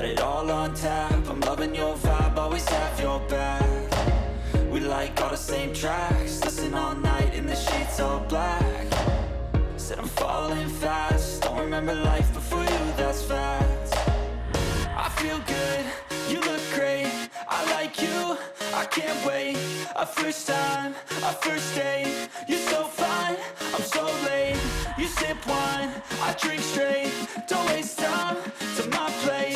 got it all on tap. I'm loving your vibe, always have your back. We like all the same tracks, listen all night in the sheets all black. Said I'm falling fast, don't remember life before you, that's fact. I feel good, you look great, I like you, I can't wait. A first time, a first date, you're so fine, I'm so late. You sip wine, I drink straight, don't waste time to my place.